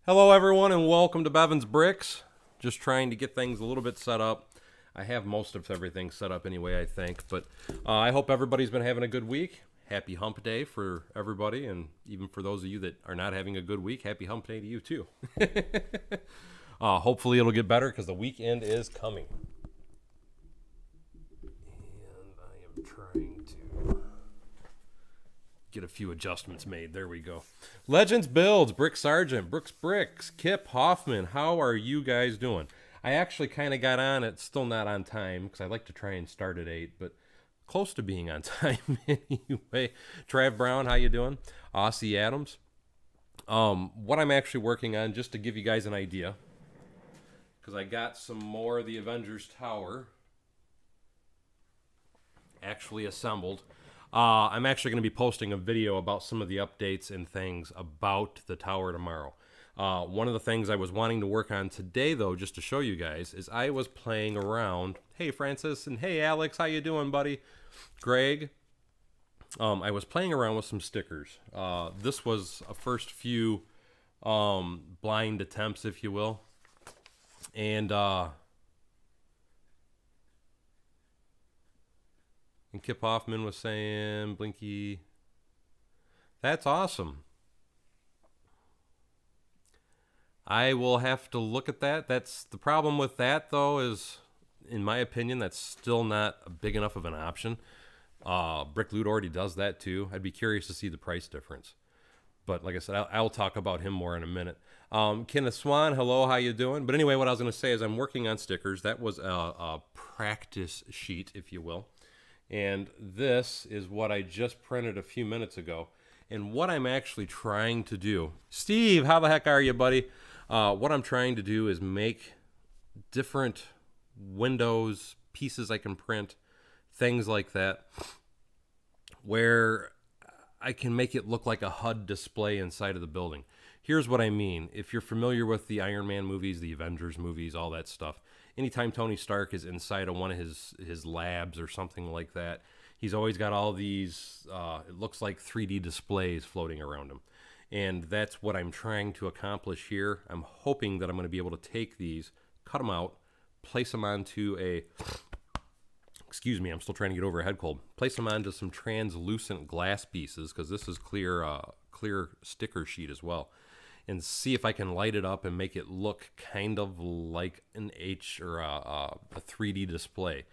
Hello, everyone, and welcome to Bevan's Bricks. Just trying to get things a little bit set up. I have most of everything set up anyway, I think. But I hope everybody's been having a good week. Happy Hump Day for everybody, and even for those of you that are not having a good week, happy Hump Day to you, too. Hopefully it'll get better because the weekend is coming. And I am trying to get a few adjustments made. There we go. Legends Builds, Brick Sargent, Brooks Bricks, Kip Hoffman. How are you guys doing? I actually kind of got on it, still not on time, because I like to try and start at 8, but close to being on time anyway. Trav Brown, how you doing? Aussie Adams. What I'm actually working on, just to give you guys an idea, because I got some more of the Avengers Tower actually assembled. I'm actually going to be posting a video about some of the updates and things about the tower tomorrow. One of the things I was wanting to work on today, though, just to show you guys, is I was playing around. Hey, Francis, and hey, Alex, how you doing, buddy? Greg. I was playing around with some stickers. This was a first few blind attempts, if you will. And Kip Hoffman was saying, Blinky, that's awesome. I will have to look at that. That's the problem with that, though, is, in my opinion, that's still not big enough of an option. Brick Loot already does that, too. I'd be curious to see the price difference. But like I said, I'll talk about him more in a minute. Kenneth Swan, hello, how you doing? But anyway, what I was going to say is I'm working on stickers. That was a practice sheet, if you will. And this is what I just printed a few minutes ago. And what I'm actually trying to do, Steve, how the heck are you, buddy? What I'm trying to do is make different windows, pieces I can print, things like that, where I can make it look like a HUD display inside of the building. Here's what I mean. If you're familiar with the Iron Man movies, the Avengers movies, all that stuff, anytime Tony Stark is inside of one of his labs or something like that, he's always got all these, it looks like 3D displays floating around him. And that's what I'm trying to accomplish here. I'm hoping that I'm going to be able to take these, cut them out, place them onto a, excuse me, I'm still trying to get over a head cold, place them onto some translucent glass pieces, because this is clear sticker sheet as well, and see if I can light it up and make it look kind of like an H or a 3D display.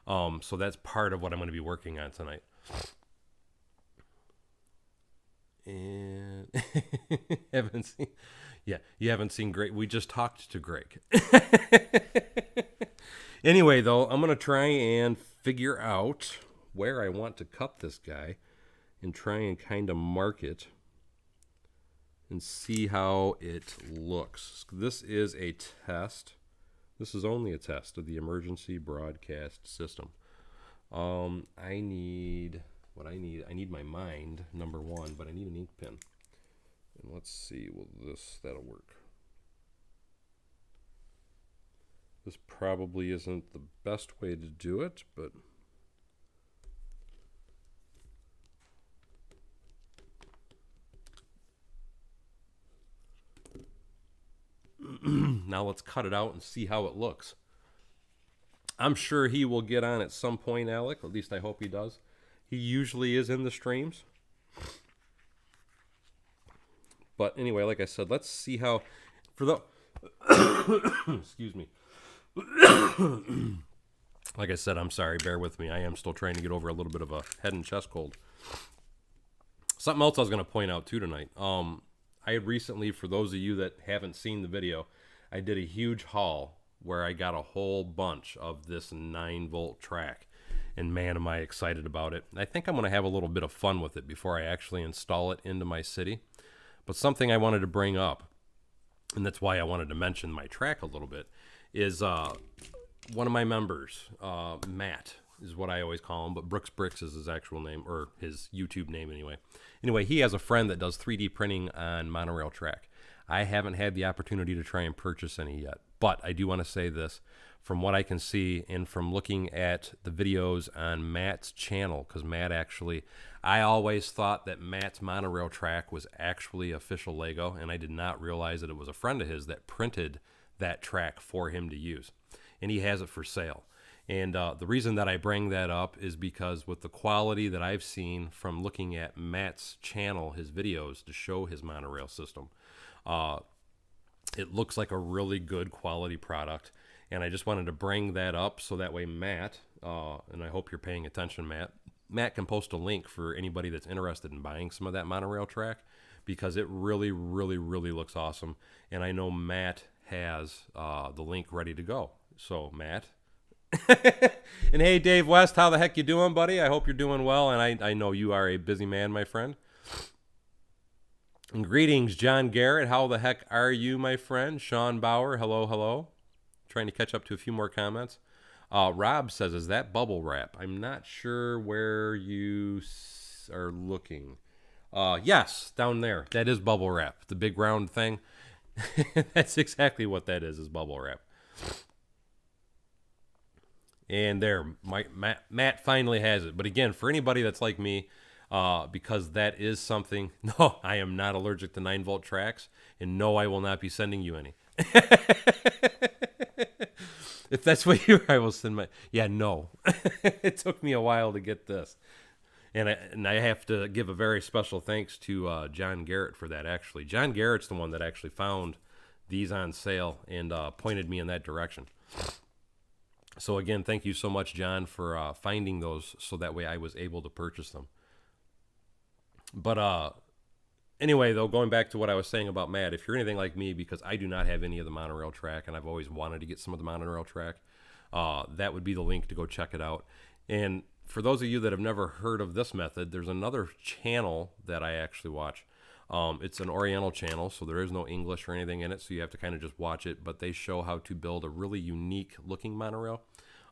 So that's part of what I'm going to be working on tonight. And you haven't seen Greg. We just talked to Greg. Anyway, though, I'm going to try and figure out where I want to cut this guy and try and kind of mark it and see how it looks. This is a test. This is only a test of the emergency broadcast system. I need my mind, number one, but I need an ink pen. And let's see, that'll work. This probably isn't the best way to do it, but now let's cut it out and see how it looks. I'm sure he will get on at some point, Alec. At least I hope he does. He usually is in the streams. But anyway, like I said, let's see how, for the, excuse me. Like I said, I'm sorry, bear with me. I am still trying to get over a little bit of a head and chest cold. Something else I was going to point out too tonight. I had recently, for those of you that haven't seen the video, I did a huge haul where I got a whole bunch of this 9-volt track. And man, am I excited about it. I think I'm going to have a little bit of fun with it before I actually install it into my city. But something I wanted to bring up, and that's why I wanted to mention my track a little bit, is one of my members, Matt, is what I always call him, but Brooks Bricks is his actual name, or his YouTube name anyway. Anyway, he has a friend that does 3D printing on monorail track. I haven't had the opportunity to try and purchase any yet, but I do want to say this. from what I can see and from looking at the videos on Matt's channel, because Matt actually, I always thought that Matt's monorail track was actually official Lego, and I did not realize that it was a friend of his that printed that track for him to use, and he has it for sale. And the reason that I bring that up is because with the quality that I've seen from looking at Matt's channel, his videos to show his monorail system, it looks like a really good quality product. And I just wanted to bring that up so that way Matt, and I hope you're paying attention, Matt can post a link for anybody that's interested in buying some of that monorail track, because it really, really, really looks awesome. And I know Matt has the link ready to go. So Matt. And hey, Dave West, how the heck you doing, buddy? I hope you're doing well, and I know you are a busy man, my friend. And greetings, John Garrett. How the heck are you, my friend? Sean Bauer, hello, hello. Trying to catch up to a few more comments. Rob says, is that bubble wrap? I'm not sure where you are looking. Yes, down there. That is bubble wrap. The big round thing. That's exactly what that is bubble wrap. And there, Matt finally has it. But again, for anybody that's like me, because that is something, no, I am not allergic to 9-volt tracks, and no, I will not be sending you any. If that's what I will send my, yeah, no. It took me a while to get this. And I have to give a very special thanks to John Garrett for that, actually. John Garrett's the one that actually found these on sale and pointed me in that direction. So again, thank you so much, John, for finding those so that way I was able to purchase them. But anyway, though, going back to what I was saying about Matt, if you're anything like me, because I do not have any of the monorail track, and I've always wanted to get some of the monorail track, that would be the link to go check it out. And for those of you that have never heard of this method, there's another channel that I actually watch. It's an Oriental channel, so there is no English or anything in it, so you have to kind of just watch it. But they show how to build a really unique looking monorail,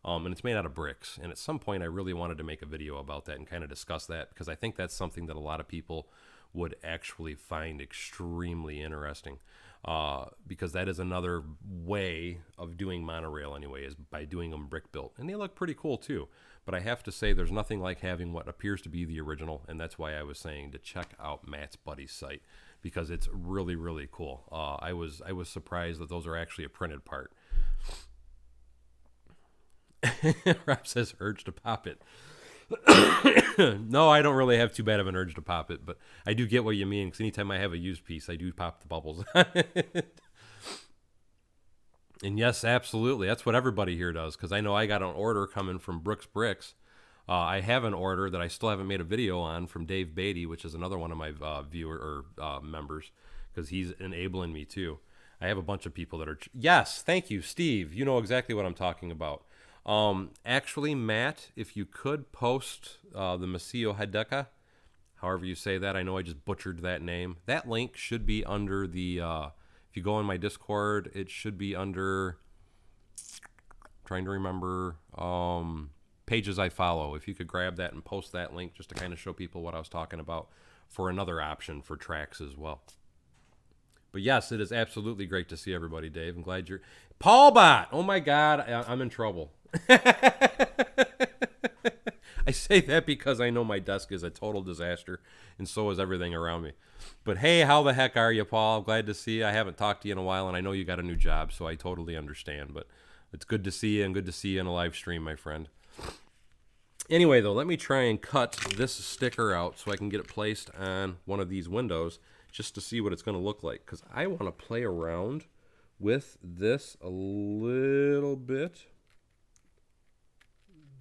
and it's made out of bricks. And at some point, I really wanted to make a video about that and kind of discuss that, because I think that's something that a lot of people would actually find extremely interesting, because that is another way of doing monorail anyway, is by doing them brick built. And they look pretty cool too. But I have to say, there's nothing like having what appears to be the original, and that's why I was saying to check out Matt's buddy's site, because it's really, really cool. I was surprised that those are actually a printed part. Rob says, urge to pop it. No, I don't really have too bad of an urge to pop it, but I do get what you mean, because anytime I have a used piece, I do pop the bubbles on it. And yes, absolutely. That's what everybody here does, because I know I got an order coming from Brooks Bricks. I have an order that I still haven't made a video on from Dave Beatty, which is another one of my members, because he's enabling me too. I have a bunch of people that are... Yes, thank you, Steve. You know exactly what I'm talking about. Actually, Matt, if you could post the Masio Hideka, however you say that. I know I just butchered that name. That link should be under the... if you go in my Discord, it should be under, trying to remember, pages I follow. If you could grab that and post that link just to kind of show people what I was talking about for another option for tracks as well. But yes, it is absolutely great to see everybody, Dave. I'm glad you're... Paul Bot! Oh my God, I'm in trouble. I say that because I know my desk is a total disaster, and so is everything around me. But hey, how the heck are you, Paul? I'm glad to see you. I haven't talked to you in a while, and I know you got a new job, so I totally understand. But it's good to see you, and good to see you in a live stream, my friend. Anyway, though, let me try and cut this sticker out so I can get it placed on one of these windows just to see what it's going to look like, because I want to play around with this a little bit.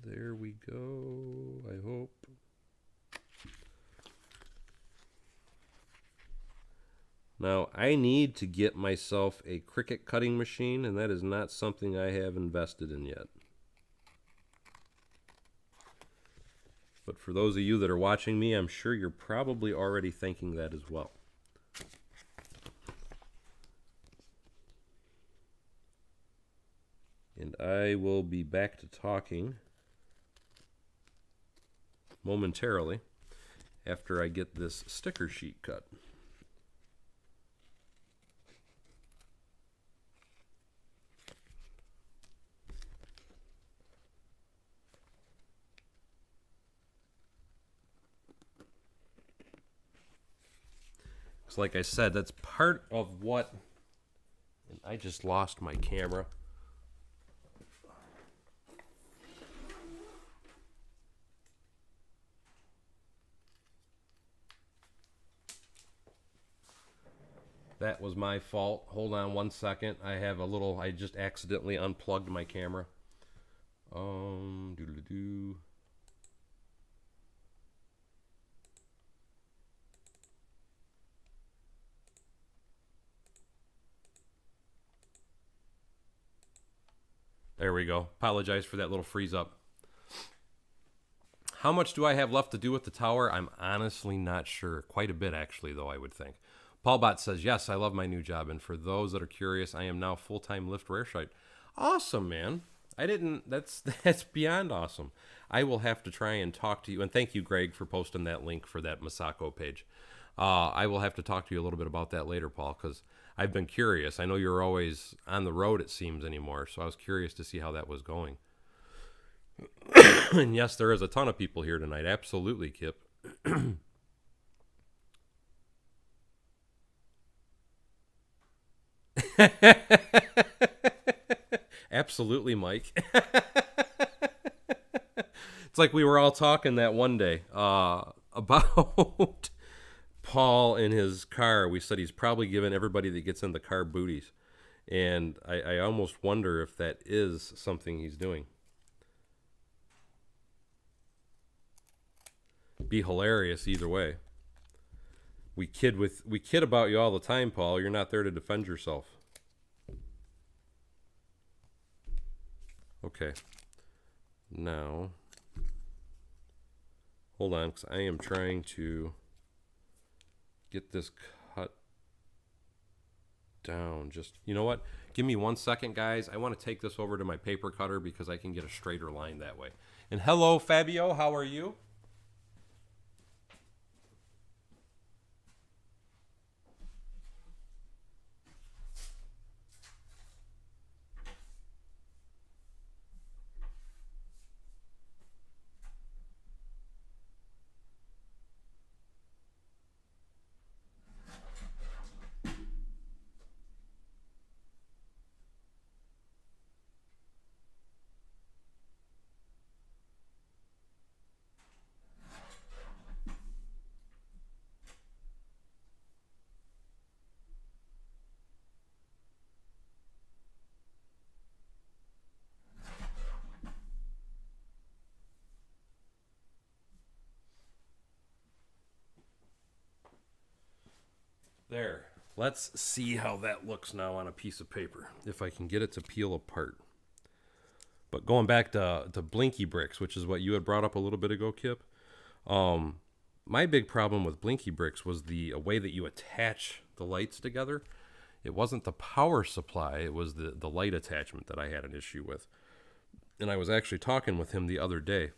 There we go, I hope. Now, I need to get myself a Cricut cutting machine, and that is not something I have invested in yet. But for those of you that are watching me, I'm sure you're probably already thinking that as well. And I will be back to talking momentarily after I get this sticker sheet cut. So like I said, that's part of what... And I just lost my camera. That was my fault. Hold on one second. I just accidentally unplugged my camera. Doodle-doo. There we go. Apologize for that little freeze up. How much do I have left to do with the tower? I'm honestly not sure. Quite a bit, actually, though, I would think. Paulbot says, yes, I love my new job. And for those that are curious, I am now full-time lift rare. Awesome, man. That's beyond awesome. I will have to try and talk to you. And thank you, Greg, for posting that link for that Masako page. I will have to talk to you a little bit about that later, Paul, because I've been curious. I know you're always on the road, it seems, anymore. So I was curious to see how that was going. And yes, there is a ton of people here tonight. Absolutely, Kip. Absolutely, Mike. It's like we were all talking that one day about Paul in his car. We said he's probably giving everybody that gets in the car booties. And I almost wonder if that is something he's doing. Be hilarious either way. We kid about you all the time, Paul. You're not there to defend yourself. Okay. Now, hold on, because I am trying to get this cut down. Just, you know what? Give me 1 second, guys. I want to take this over to my paper cutter because I can get a straighter line that way. And hello, Fabio. How are you? There. Let's see how that looks now on a piece of paper, if I can get it to peel apart. But going back to Blinky bricks, which is what you had brought up a little bit ago, Kip, my big problem with Blinky bricks was the way that you attach the lights together. It wasn't the power supply, it was the light attachment that I had an issue with. And I was actually talking with him the other day,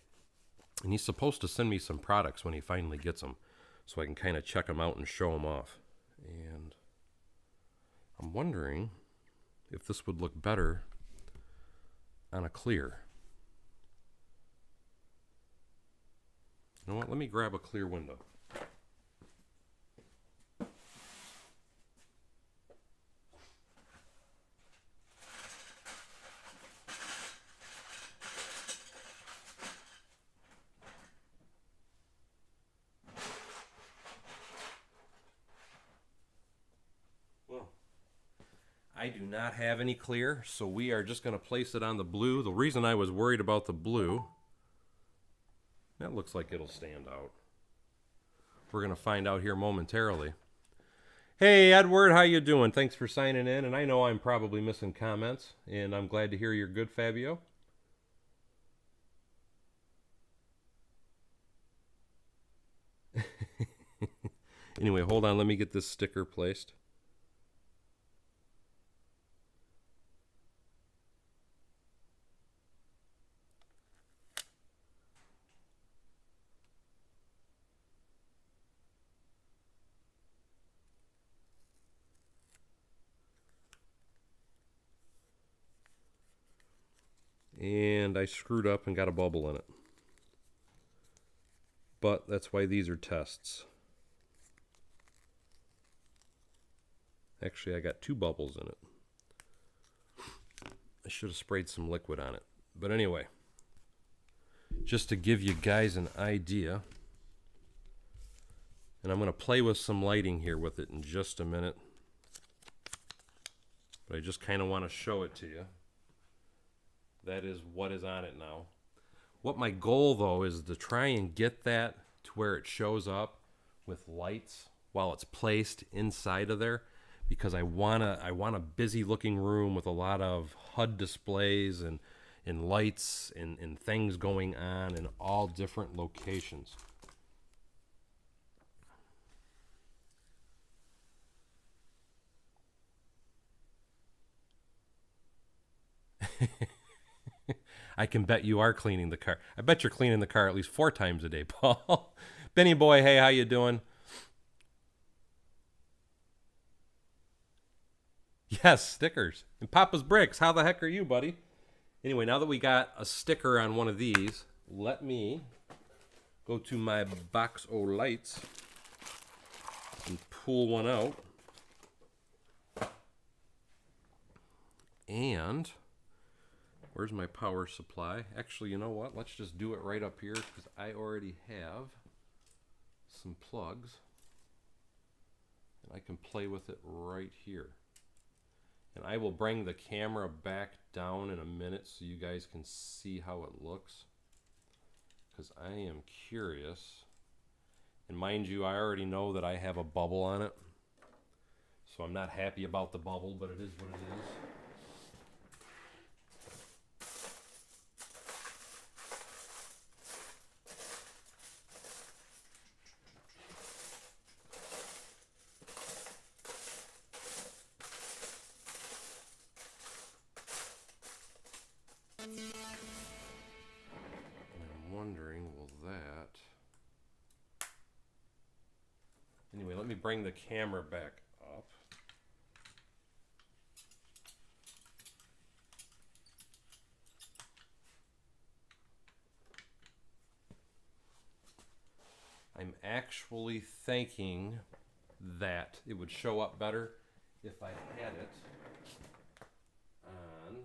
and he's supposed to send me some products when he finally gets them, so I can kind of check them out and show them off. And I'm wondering if this would look better on a clear. You know what? Let me grab a clear window. I do not have any clear, so we are just going to place it on the blue. The reason I was worried about the blue, that looks like it'll stand out. We're going to find out here momentarily. Hey, Edward, how you doing? Thanks for signing in, and I know I'm probably missing comments, and I'm glad to hear you're good, Fabio. Anyway, hold on. Let me get this sticker placed. And I screwed up and got a bubble in it. But that's why these are tests. Actually, I got 2 bubbles in it. I should have sprayed some liquid on it. But anyway, just to give you guys an idea, and I'm going to play with some lighting here with it in just a minute. But I just kind of want to show it to you. That is what is on it now. What my goal, though, is to try and get that to where it shows up with lights while it's placed inside of there, because I want a busy looking room with a lot of HUD displays and lights and things going on in all different locations. I can bet you are cleaning the car. I bet you're cleaning the car at least 4 times a day, Paul. Benny boy, hey, how you doing? Yes, stickers. And Papa's Bricks, how the heck are you, buddy? Anyway, now that we got a sticker on one of these, let me go to my box of lights and pull one out. And where's my power supply? Actually, you know what? Let's just do it right up here because I already have some plugs. And I can play with it right here. And I will bring the camera back down in a minute so you guys can see how it looks, because I am curious. And mind you, I already know that I have a bubble on it, so I'm not happy about the bubble, but it is what it is. I'm wondering, will that... Anyway, let me bring the camera back up. I'm actually thinking that it would show up better if I had it on...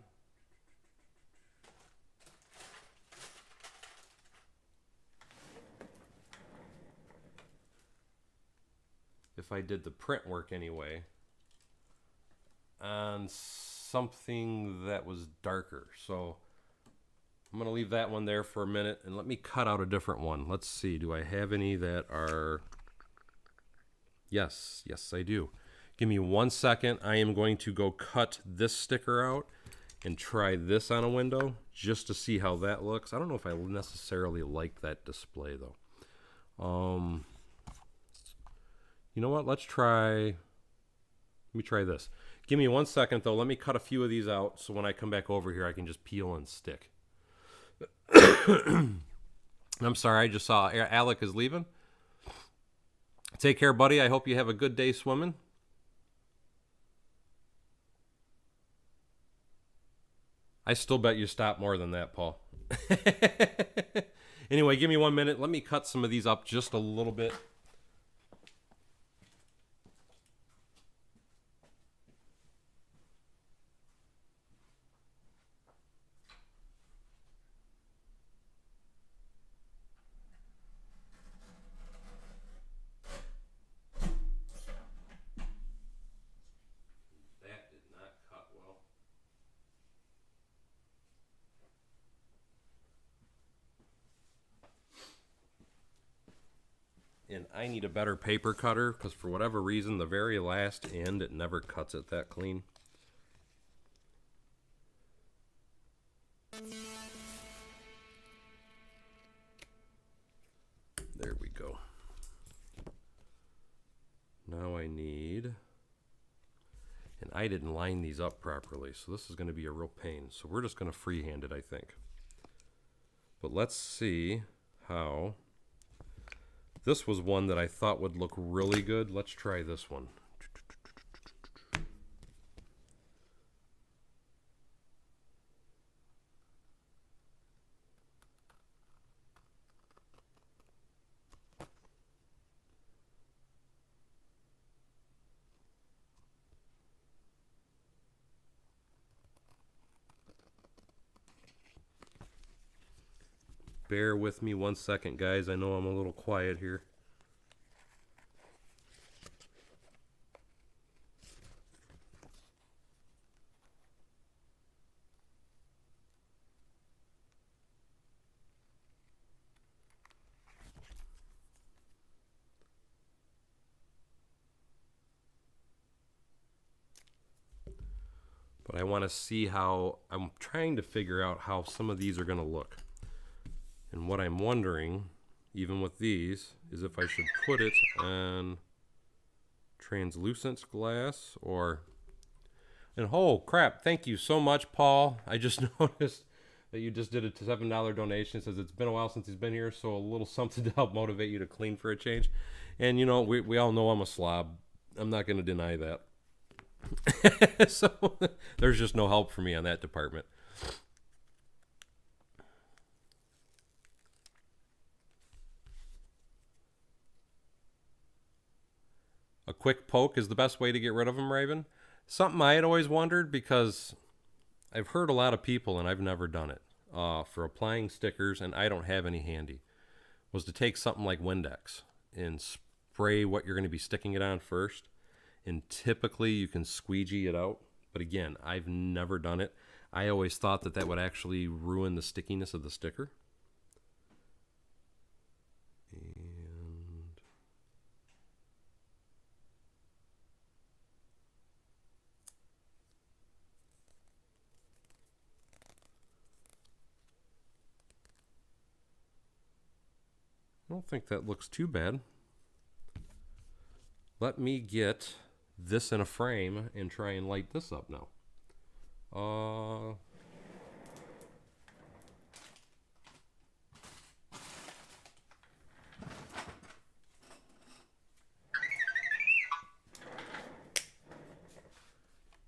if I did the print work anyway, on something that was darker. So I'm going to leave that one there for a minute and let me cut out a different one. Let's see, do I have any that are... Yes, I do. Give me 1 second. I am going to go cut this sticker out and try this on a window just to see how that looks. I don't know if I necessarily like that display though. You know what? Let me try this. Give me 1 second though. Let me cut a few of these out so when I come back over here I can just peel and stick. I'm sorry, I just saw Alec is leaving. Take care, buddy. I hope you have a good day swimming. I still bet you stop more than that, Paul. Anyway, give me 1 minute. Let me cut some of these up just a little bit. And I need a better paper cutter because for whatever reason, the very last end, it never cuts it that clean. There we go. Now I need, and I didn't line these up properly, so this is going to be a real pain. So we're just going to freehand it, I think. But let's see how... This was one that I thought would look really good. Let's try this one. bear with me 1 second, guys. I know I'm a little quiet here. But I want to see how, I'm trying to figure out how some of these are going to look. And what I'm wondering, even with these, is if I should put it on translucent glass or... And oh crap, thank you so much, Paul. I just noticed that you just did a $7 donation. It says it's been a while since he's been here, so a little something to help motivate you to clean for a change. And you know, we all know I'm a slob. I'm not going to deny that. So there's just no help for me on that department. A quick poke is the best way to get rid of them, Raven. Something I had always wondered, because I've heard a lot of people, and I've never done it, for applying stickers, and I don't have any handy, was to take something like Windex and spray what you're going to be sticking it on first. And typically you can squeegee it out. But again, I've never done it. I always thought that that would actually ruin the stickiness of the sticker. And I don't think that looks too bad. Let me get this in a frame and try and light this up now.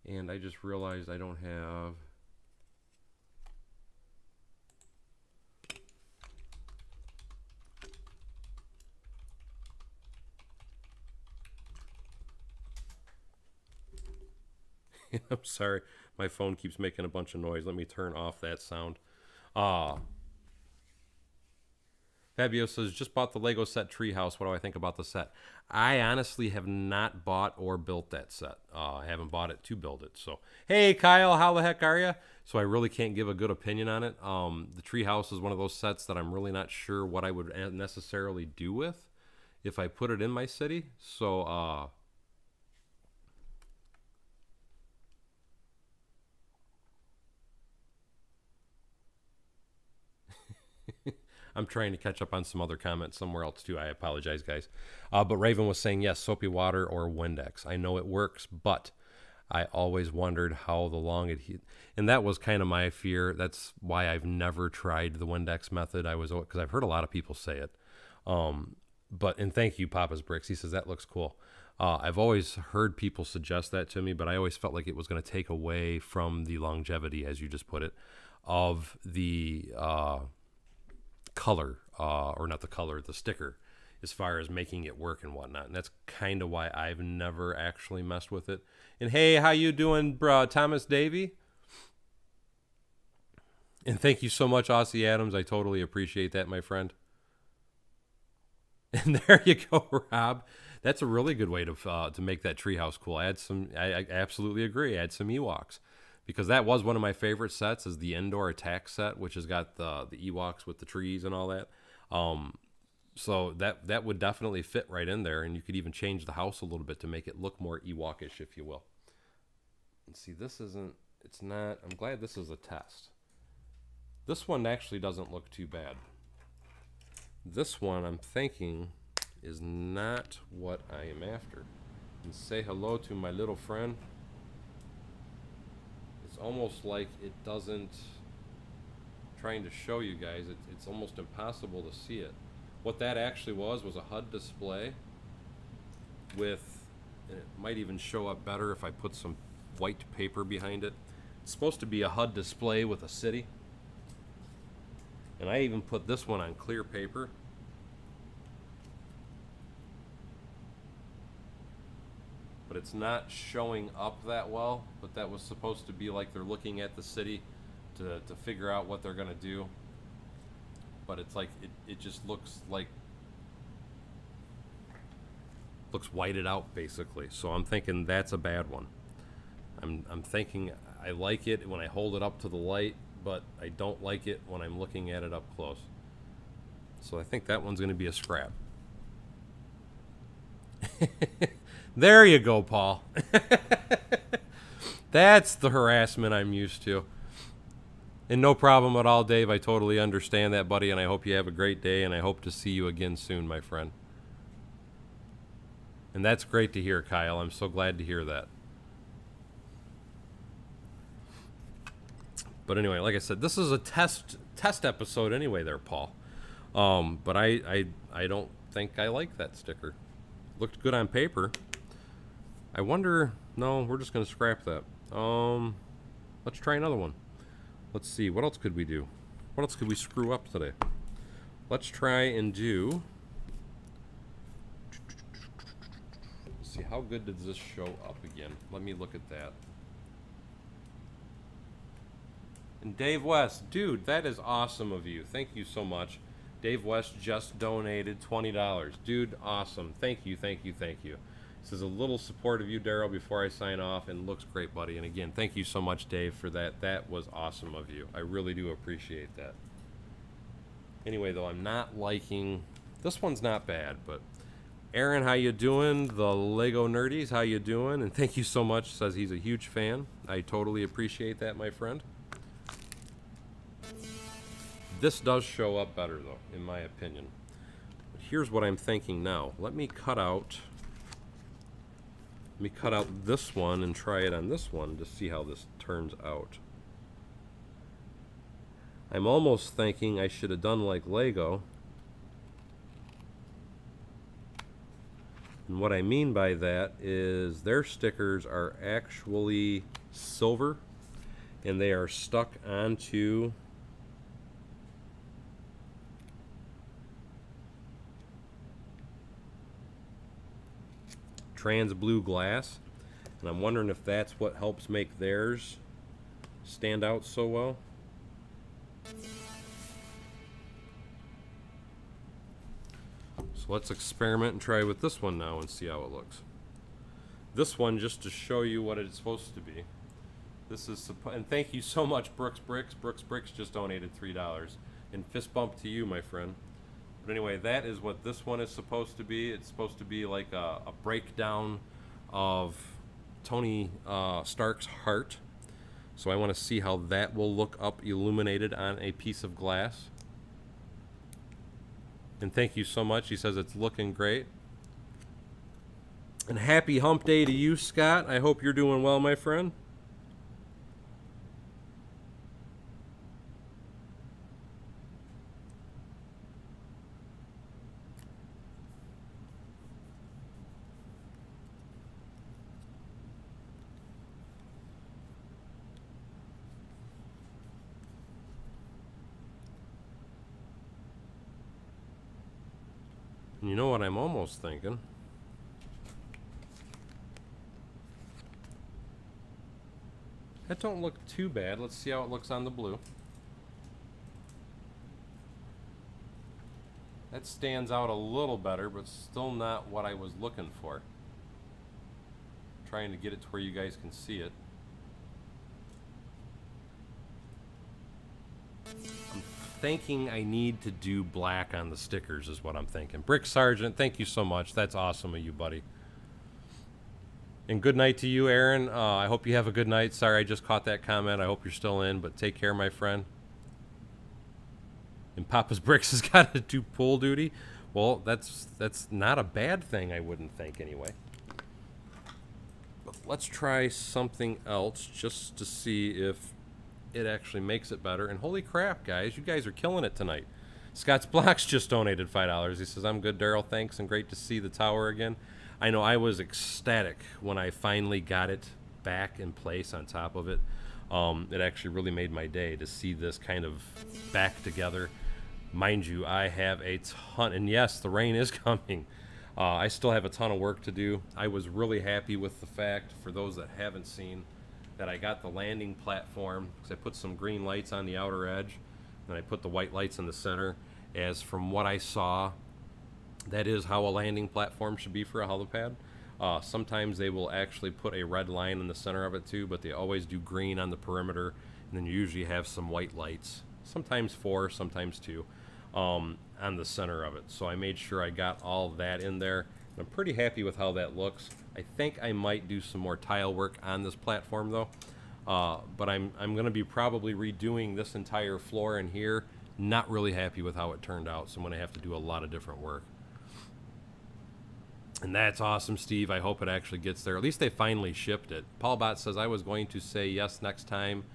And I just realized I don't have... I'm sorry, my phone keeps making a bunch of noise. Let me turn off that sound. Fabio says, just bought the Lego set Treehouse. What do I think about the set? I honestly have not bought or built that set. I haven't bought it to build it. So, hey, Kyle, how the heck are you? So I really can't give a good opinion on it. The Treehouse is one of those sets that I'm really not sure what I would necessarily do with if I put it in my city. So, I'm trying to catch up on some other comments somewhere else too. I apologize, guys. But Raven was saying, yes, soapy water or Windex. I know it works, but I always wondered how the long it... And that was kind of my fear. That's why I've never tried the Windex method. Because I've heard a lot of people say it. And thank you, Papa's Bricks. He says, that looks cool. I've always heard people suggest that to me, but I always felt like it was going to take away from the longevity, as you just put it, of the... color, or not the color, the sticker, as far as making it work and whatnot. And that's kind of why I've never actually messed with it. And hey, how you doing, bro, Thomas Davey? And thank you so much, Aussie Adams. I totally appreciate that, my friend. And there you go, Rob. That's a really good way to make that treehouse cool. Add some. I absolutely agree. Add some Ewoks. Because that was one of my favorite sets, is the Indoor Attack set, which has got the Ewoks with the trees and all that. So that would definitely fit right in there, and you could even change the house a little bit to make it look more Ewokish, if you will. And see, this isn't, it's not, I'm glad this is a test. This one actually doesn't look too bad. This one, I'm thinking, is not what I am after. And say hello to my little friend. Almost like it doesn't, trying to show you guys, it's almost impossible to see it. What that actually was a HUD display with, and it might even show up better if I put some white paper behind it. It's supposed to be a HUD display with a city, and I even put this one on clear paper. But it's not showing up that well. But that was supposed to be like they're looking at the city to figure out what they're going to do. but it's like it just looks like looks whited out basically. So I'm thinking that's a bad one. I'm thinking I like it when I hold it up to the light, but I don't like it when I'm looking at it up close. So I think that one's going to be a scrap. There you go, Paul. That's the harassment I'm used to. And no problem at all, Dave. I totally understand that, buddy, and I hope you have a great day, and I hope to see you again soon, my friend. And that's great to hear, Kyle. I'm so glad to hear that. But anyway, like I said, this is a test episode anyway there, Paul. But I don't think I like that sticker. Looked good on paper. I wonder, no, we're just going to scrap that. Let's try another one. Let's see, what else could we do? What else could we screw up today? Let's try and do... Let's see, how good does this show up again? Let me look at that. And Dave West, dude, that is awesome of you. Thank you so much. Dave West just donated $20. Dude, awesome. Thank you, thank you, thank you. This is a little support of you, Daryl, before I sign off, and looks great, buddy. And again, thank you so much, Dave, for that. That was awesome of you. I really do appreciate that. Anyway, though, I'm not liking... This one's not bad, but... Aaron, how you doing? The Lego Nerdies, how you doing? And thank you so much. Says he's a huge fan. I totally appreciate that, my friend. This does show up better, though, in my opinion. Here's what I'm thinking now. Let me cut out this one and try it on this one to see how this turns out. I'm almost thinking I should have done like Lego. And what I mean by that is their stickers are actually silver, and they are stuck onto trans blue glass, and I'm wondering if that's what helps make theirs stand out so well. So let's experiment and try with this one now and see how it looks. This one, just to show you what it's supposed to be. This is, and thank you so much, Brooks Bricks. Brooks Bricks just donated $3. And fist bump to you, my friend. But anyway, that is what this one is supposed to be. It's supposed to be like a breakdown of Tony Stark's heart. So I want to see how that will look up illuminated on a piece of glass. And thank you so much. He says it's looking great. And happy hump day to you, Scott. I hope you're doing well, my friend. You know what I'm almost thinking? That don't look too bad. Let's see how it looks on the blue. That stands out a little better, but still not what I was looking for. Trying to get it to where you guys can see it. I'm thinking I need to do black on the stickers is what I'm thinking. Brick Sergeant, thank you so much. That's awesome of you, buddy. And good night to you, Aaron. I hope you have a good night. Sorry, I just caught that comment. I hope you're still in, but take care, my friend. And Papa's Bricks has got to do pool duty. Well, that's not a bad thing, I wouldn't think, anyway. But let's try something else just to see if it actually makes it better. And holy crap, guys, you guys are killing it tonight. Scott's Blocks just donated $5. He says, I'm good, Daryl, thanks, and great to see the tower again. I know I was ecstatic when I finally got it back in place on top of it. It actually really made my day to see this kind of back together. Mind you, I have a ton, and yes, the rain is coming. I still have a ton of work to do. I was really happy with the fact, for those that haven't seen, that I got the landing platform, because I put some green lights on the outer edge, and I put the white lights in the center, as from what I saw, that is how a landing platform should be for a helipad. Sometimes they will actually put a red line in the center of it too, but they always do green on the perimeter, and then you usually have some white lights, sometimes 4, sometimes 2, on the center of it. So I made sure I got all that in there. I'm pretty happy with how that looks. I think I might do some more tile work on this platform though, but I'm going to be probably redoing this entire floor in here. Not really happy with how it turned out, so I'm going to have to do a lot of different work. And that's awesome, Steve. I hope it actually gets there. At least they finally shipped it. Paul Bot says, I was going to say yes next time.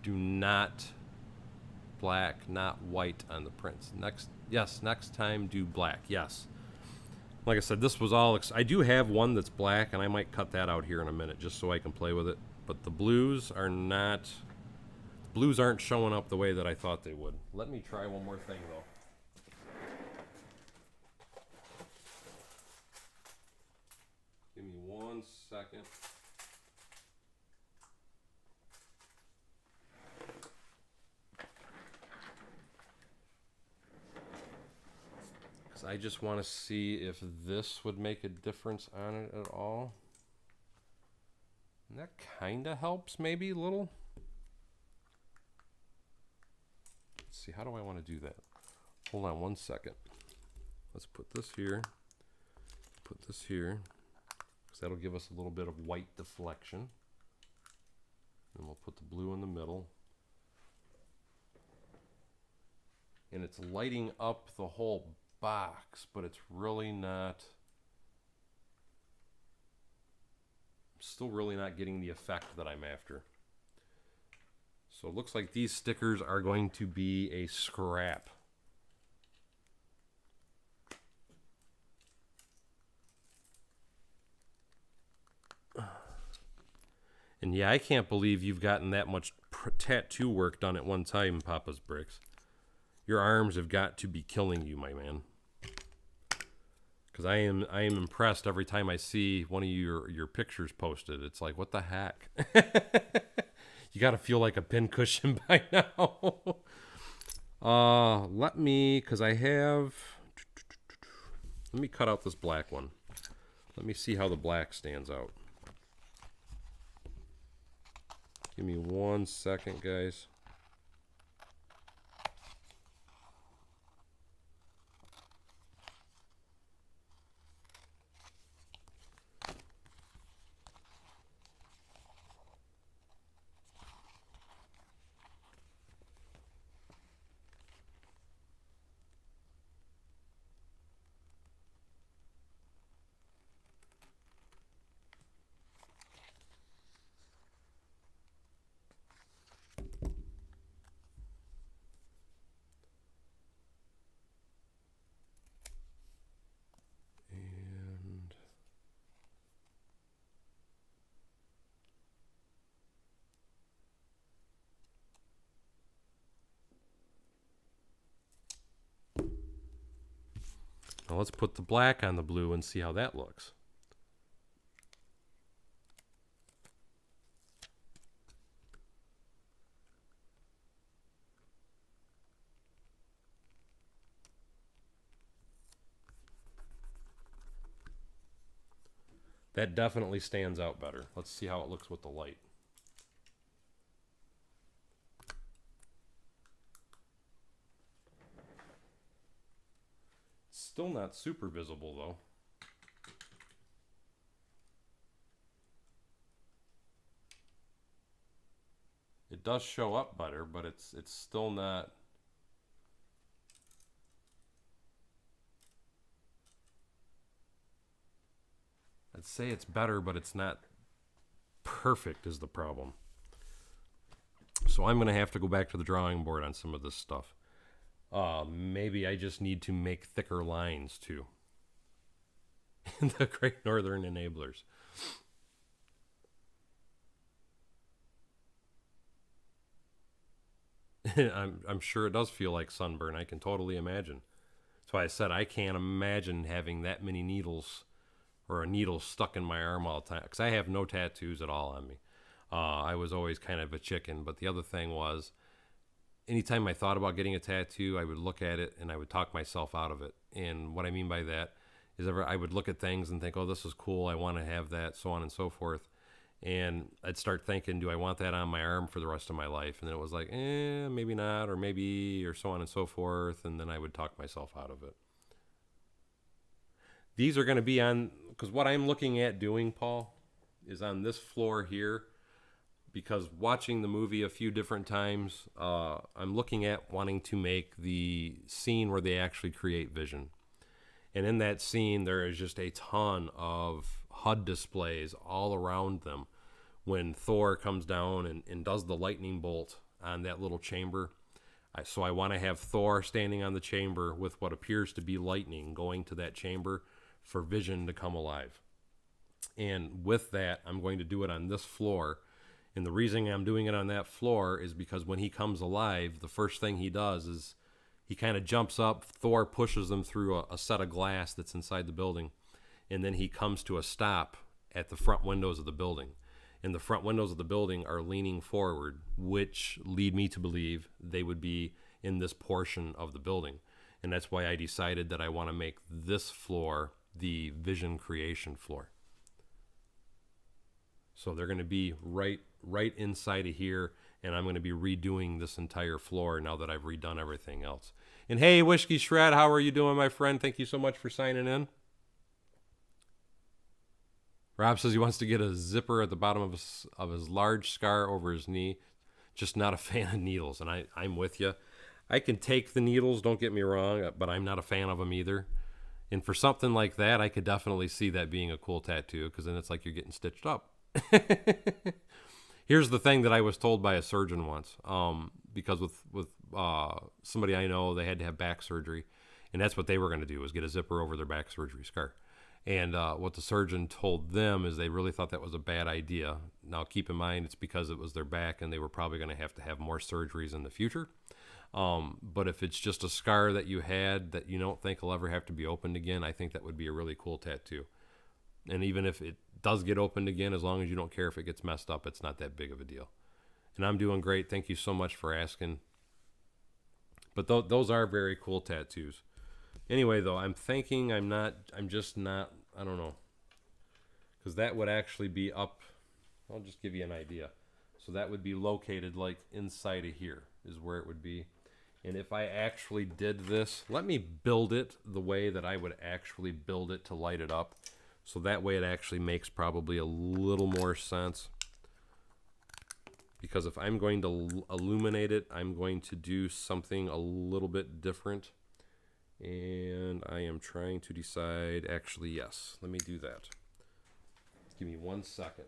Do not black, not white on the prints. Yes, next time do black. Yes. Like I said, this was all... I do have one that's black, and I might cut that out here in a minute just so I can play with it. But the blues are not... The blues aren't showing up the way that I thought they would. Let me try one more thing, though. Give me 1 second. Because I just want to see if this would make a difference on it at all. And that kind of helps, maybe a little. Let's see, how do I want to do that? Hold on 1 second. Let's put this here. Put this here. That'll give us a little bit of white deflection. And we'll put the blue in the middle. And it's lighting up the whole box, but it's really not... I'm still really not getting the effect that I'm after. So it looks like these stickers are going to be a scrap. And yeah, I can't believe you've gotten that much tattoo work done at one time, Papa's Bricks. Your arms have got to be killing you, my man. Because I am impressed every time I see one of your pictures posted. It's like, what the heck? You got to feel like a pincushion by now. Let me cut out this black one. Let me see how the black stands out. Give me 1 second, guys. Now let's put the black on the blue and see how that looks. That definitely stands out better. Let's see how it looks with the light. Still not super visible though. It does show up better, but it's still not. I'd say it's better, but it's not perfect is the problem. So I'm going to have to go back to the drawing board on some of this stuff. Maybe I just need to make thicker lines too. The Great Northern Enablers. I'm sure it does feel like sunburn. I can totally imagine. That's why I said I can't imagine having that many needles or a needle stuck in my arm all the time. Because I have no tattoos at all on me. I was always kind of a chicken. But the other thing was, anytime I thought about getting a tattoo, I would look at it and I would talk myself out of it. And what I mean by that is I would look at things and think, oh, this is cool. I want to have that, so on and so forth. And I'd start thinking, do I want that on my arm for the rest of my life? And then it was like, maybe not, or maybe, or so on and so forth. And then I would talk myself out of it. These are going to be on, because what I'm looking at doing, Paul, is on this floor here. Because watching the movie a few different times, I'm looking at wanting to make the scene where they actually create Vision. And in that scene, there is just a ton of HUD displays all around them. When Thor comes down and does the lightning bolt on that little chamber. So I want to have Thor standing on the chamber with what appears to be lightning going to that chamber for Vision to come alive. And with that, I'm going to do it on this floor. And the reason I'm doing it on that floor is because when he comes alive, the first thing he does is he kind of jumps up. Thor pushes him through a set of glass that's inside the building. And then he comes to a stop at the front windows of the building. And the front windows of the building are leaning forward, which lead me to believe they would be in this portion of the building. And that's why I decided that I want to make this floor the Vision creation floor. So they're going to be right inside of here, and I'm going to be redoing this entire floor now that I've redone everything else. And hey, Whiskey Shred, how are you doing, my friend? Thank you so much for signing in. Rob says he wants to get a zipper at the bottom of his large scar over his knee. Just not a fan of needles, and I'm with you. I can take the needles, don't get me wrong, but I'm not a fan of them either. And for something like that, I could definitely see that being a cool tattoo, because then it's like you're getting stitched up. Here's the thing that I was told by a surgeon once, because with somebody I know, they had to have back surgery, and that's what they were going to do, was get a zipper over their back surgery scar. And what the surgeon told them is they really thought that was a bad idea. Now, keep in mind, it's because it was their back, and they were probably going to have more surgeries in the future. But if it's just a scar that you had that you don't think will ever have to be opened again, I think that would be a really cool tattoo. And even if it does get opened again, as long as you don't care if it gets messed up, it's not that big of a deal. And I'm doing great. Thank you so much for asking. But those are very cool tattoos. Anyway, though, I'm thinking I don't know. Because that would actually be up, I'll just give you an idea. So that would be located like inside of here is where it would be. And if I actually did this, let me build it the way that I would actually build it to light it up. So that way it actually makes probably a little more sense. Because if I'm going to illuminate it, I'm going to do something a little bit different. And I am trying to decide, actually, yes, let me do that. Give me 1 second.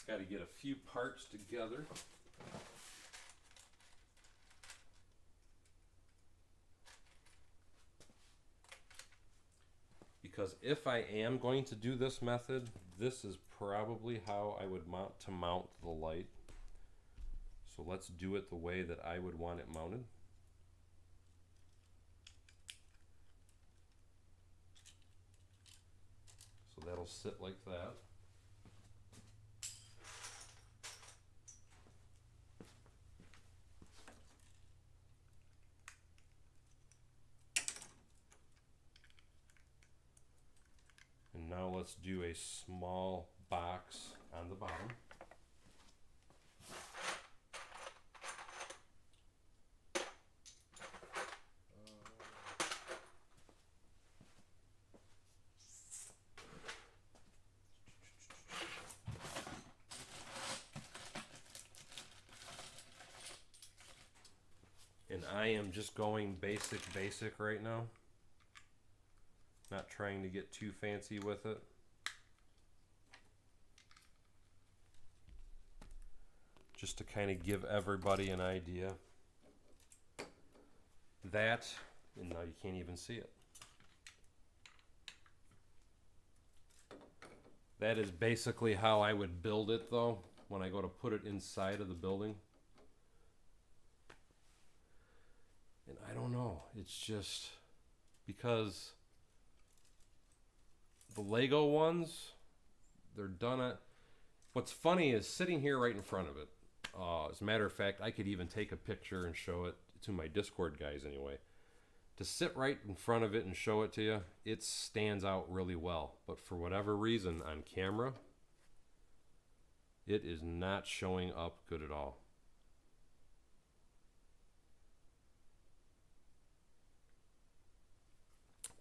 Got to get a few parts together. Because if I am going to do this method, this is probably how I would mount the light. So let's do it the way that I would want it mounted. So that'll sit like that. And now let's do a small box on the bottom. And I am just going basic right now. Not trying to get too fancy with it. Just to kind of give everybody an idea. That, and now you can't even see it. That is basically how I would build it though, when I go to put it inside of the building. And I don't know, it's just because The Lego ones, they're done at... What's funny is sitting here right in front of it. As a matter of fact, I could even take a picture and show it to my Discord guys anyway. To sit right in front of it and show it to you, it stands out really well. But for whatever reason, on camera, it is not showing up good at all.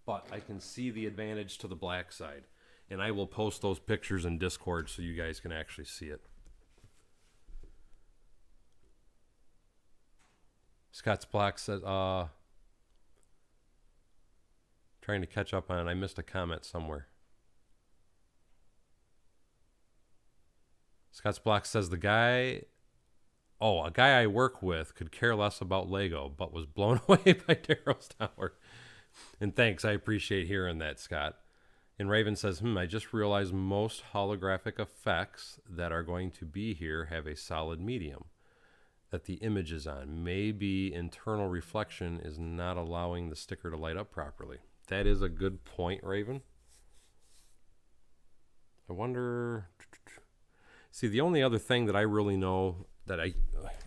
But I can see the advantage to the black side. And I will post those pictures in Discord so you guys can actually see it. Scott's Block says, trying to catch up on it. I missed a comment somewhere. Scott's Block says a guy I work with could care less about Lego, but was blown away by Darrow's tower. And thanks, I appreciate hearing that, Scott. And Raven says, I just realized most holographic effects that are going to be here have a solid medium that the image is on. Maybe internal reflection is not allowing the sticker to light up properly. That is a good point, Raven. I wonder... See, the only other thing that I really know that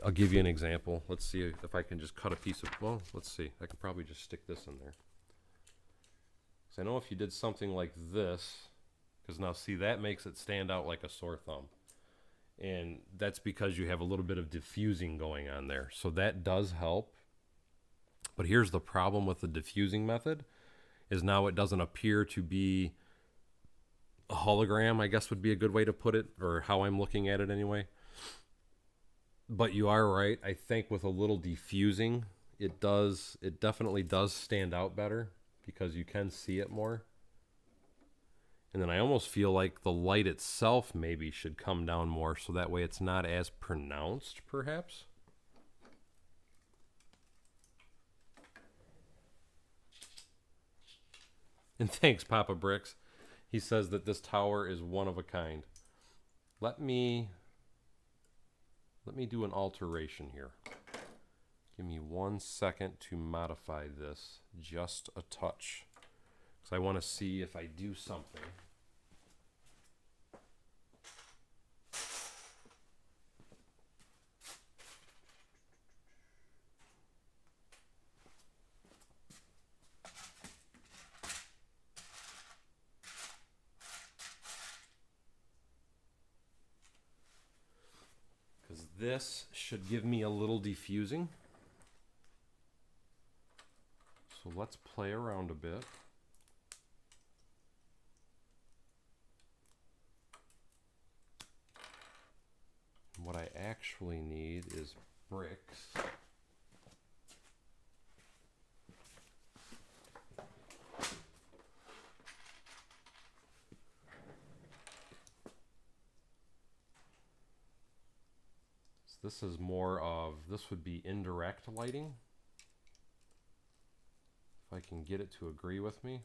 I'll give you an example. Let's see if I can just cut a piece of... Well, let's see. I could probably just stick this in there. So I know if you did something like this, because now see, that makes it stand out like a sore thumb. And that's because you have a little bit of diffusing going on there. So that does help. But here's the problem with the diffusing method, is now it doesn't appear to be a hologram, I guess would be a good way to put it, or how I'm looking at it anyway. But you are right. I think with a little diffusing, it definitely does stand out better, because you can see it more. And then I almost feel like the light itself maybe should come down more, so that way it's not as pronounced, perhaps. And thanks, Papa Bricks. He says that this tower is one of a kind. Let me do an alteration here. Give me 1 second to modify this just a touch, because I want to see if I do something. Because this should give me a little diffusing. So let's play around a bit. What I actually need is bricks. So this is more of, this would be indirect lighting. If I can get it to agree with me.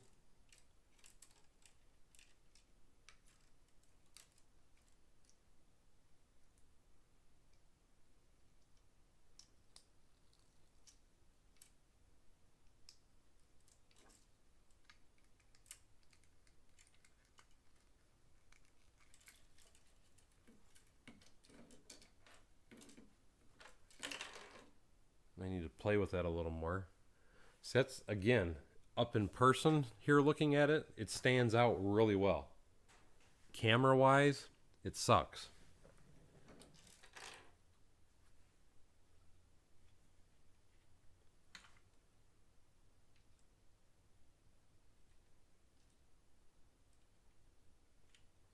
I need to play with that a little more. So that's, again, up in person here looking at it, it stands out really well. Camera-wise, it sucks.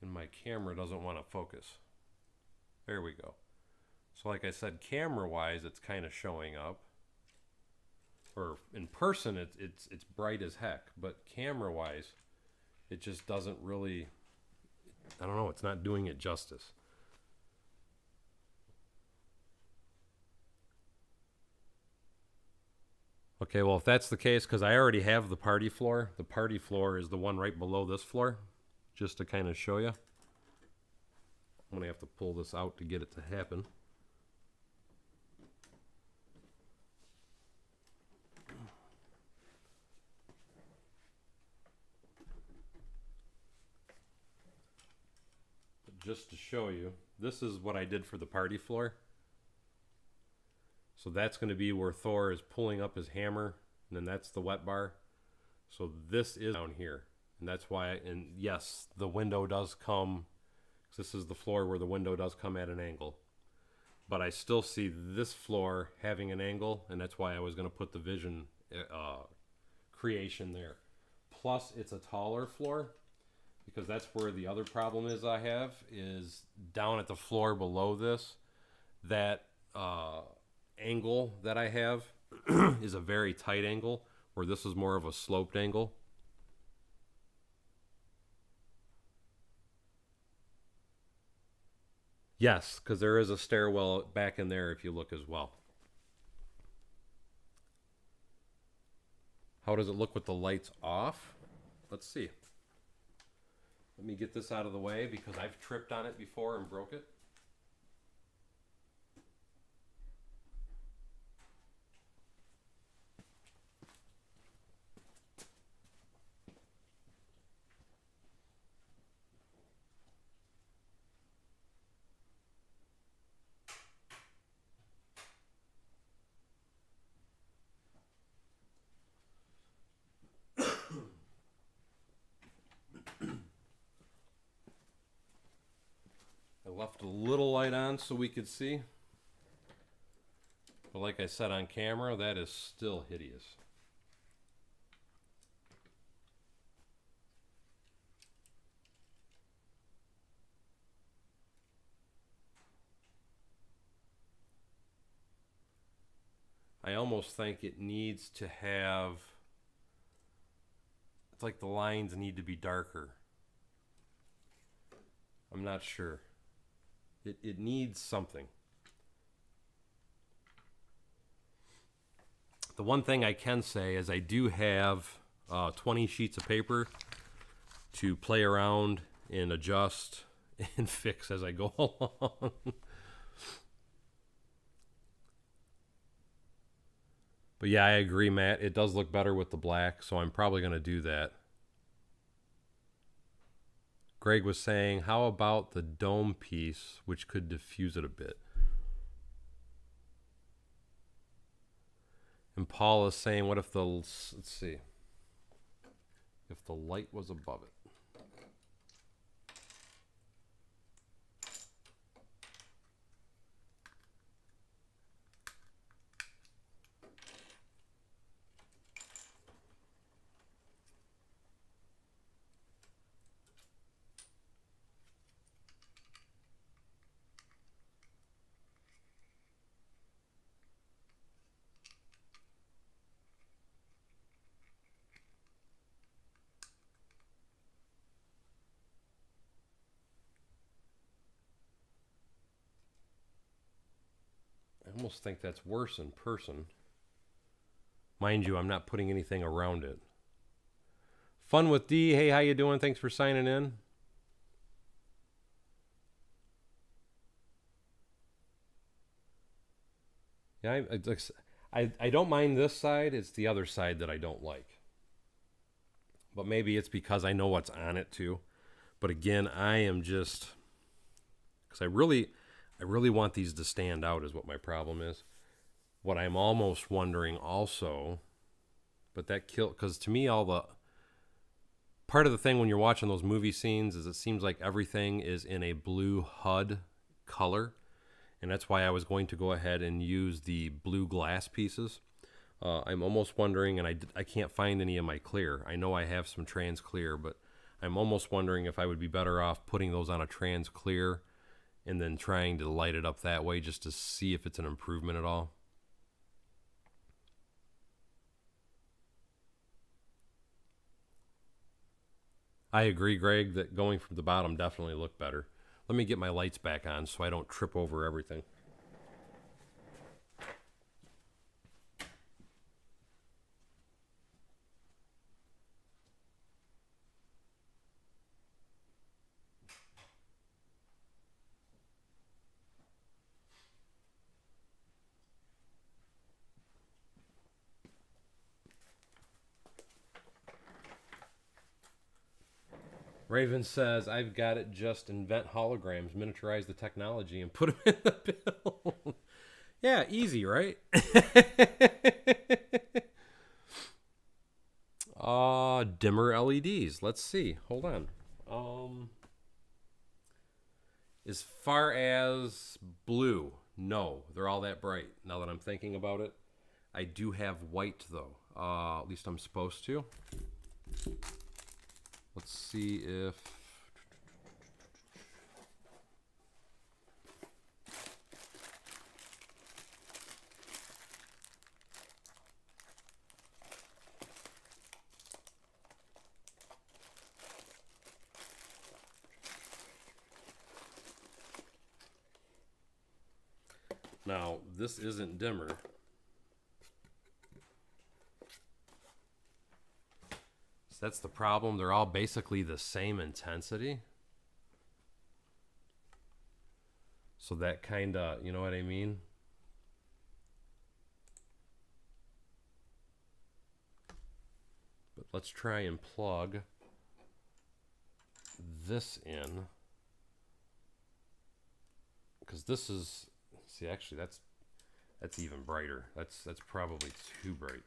And my camera doesn't want to focus. There we go. So like I said, camera-wise, it's kind of showing up. Or in person, it's bright as heck. But camera-wise, it just doesn't really, I don't know, it's not doing it justice. Okay, well, if that's the case, because I already have the party floor is the one right below this floor, just to kind of show you. I'm going to have to pull this out to get it to happen. just to show you, this is what I did for the party floor. So that's going to be where Thor is pulling up his hammer, and then that's the wet bar. So this is down here, and that's why, and yes, the window does come, this is the floor where the window does come at an angle. But I still see this floor having an angle, and that's why I was going to put the vision creation there. Plus, it's a taller floor, because that's where the other problem is I have, is down at the floor below this, that angle that I have is a very tight angle, where this is more of a sloped angle. Yes, because there is a stairwell back in there if you look as well. How does it look with the lights off? Let's see. Let me get this out of the way because I've tripped on it before and broke it. I left a little light on so we could see. But like I said on camera, that is still hideous. I almost think it needs to have, it's like the lines need to be darker. I'm not sure. It needs something. The one thing I can say is I do have 20 sheets of paper to play around and adjust and fix as I go along. But yeah, I agree, Matt. It does look better with the black, so I'm probably going to do that. Greg was saying, how about the dome piece, which could diffuse it a bit? And Paul is saying, what if the, let's see, if the light was above it? I almost think that's worse in person. Mind you, I'm not putting anything around it. Fun with D. Hey, how you doing? Thanks for signing in. Yeah, I don't mind this side. It's the other side that I don't like. But maybe it's because I know what's on it too. But again, I am just, because I really want these to stand out is what my problem is. What I'm almost wondering also, but that because to me all the, part of the thing when you're watching those movie scenes is it seems like everything is in a blue HUD color. And that's why I was going to go ahead and use the blue glass pieces. I'm almost wondering, and I can't find any of my clear. I know I have some trans clear, but I'm almost wondering if I would be better off putting those on a trans clear and then trying to light it up that way just to see if it's an improvement at all. I agree, Greg, that going from the bottom definitely looked better. Let me get my lights back on so I don't trip over everything. Raven says, I've got it. Just invent holograms, miniaturize the technology, and put them in the build. Yeah, easy, right? Dimmer LEDs. Let's see. Hold on. As far as blue, no, they're all that bright. Now that I'm thinking about it, I do have white though. At least I'm supposed to. Let's see if... Now, this isn't dimmer. So that's the problem. They're all basically the same intensity. So that kind of, you know what I mean? But let's try and plug this in. Because this is... See, actually, that's even brighter. That's probably too bright.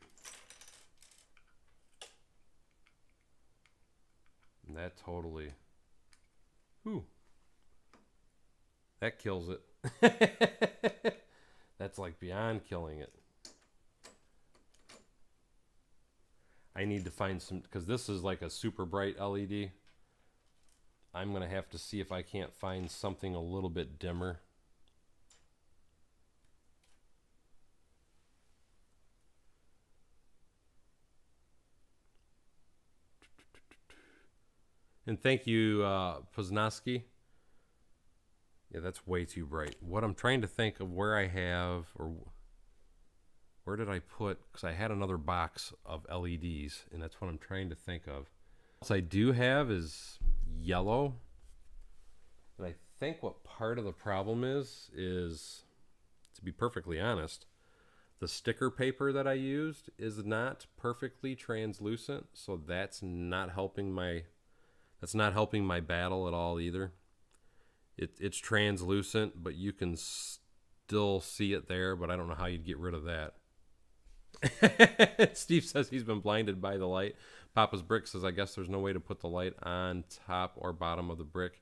And that totally... Whew. That kills it. That's like beyond killing it. I need to find some... Because this is like a super bright LED. I'm going to have to see if I can't find something a little bit dimmer. And thank you, Poznaski. Yeah, that's way too bright. What I'm trying to think of where I have, or where did I put, because I had another box of LEDs, and that's what I'm trying to think of. What I do have is yellow. And I think what part of the problem is, to be perfectly honest, the sticker paper that I used is not perfectly translucent, so that's not helping my... That's not helping my battle at all either. It's translucent, but you can still see it there, but I don't know how you'd get rid of that. Steve says he's been blinded by the light. Papa's Brick says, I guess there's no way to put the light on top or bottom of the brick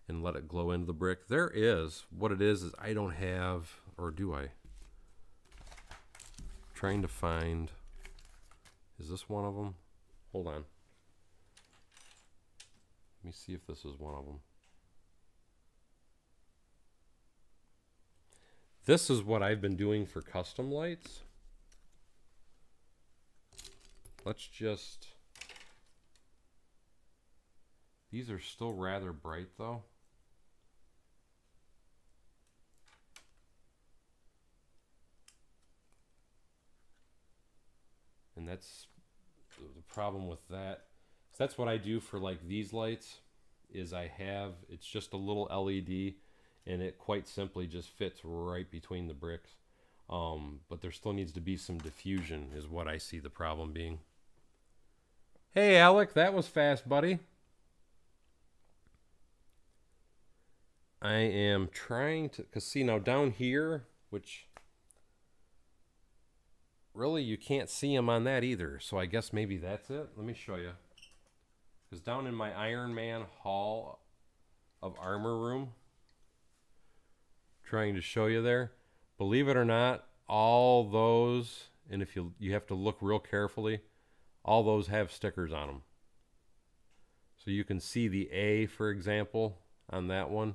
and let it glow into the brick. There is. What it is I don't have, or do I? Trying to find, is this one of them? Hold on. Let me see if this is one of them. This is what I've been doing for custom lights. Let's just... These are still rather bright though. And that's the problem with that. So that's what I do for like these lights, is I have, it's just a little LED and it quite simply just fits right between the bricks. But there still needs to be some diffusion is what I see the problem being. Hey Alec, that was fast, buddy. I am trying to, because see now down here, which really you can't see them on that either. So I guess maybe that's it. Let me show you. Because down in my Iron Man Hall of Armor room, trying to show you there, believe it or not, all those, and if you have to look real carefully, all those have stickers on them. So you can see the A, for example, on that one.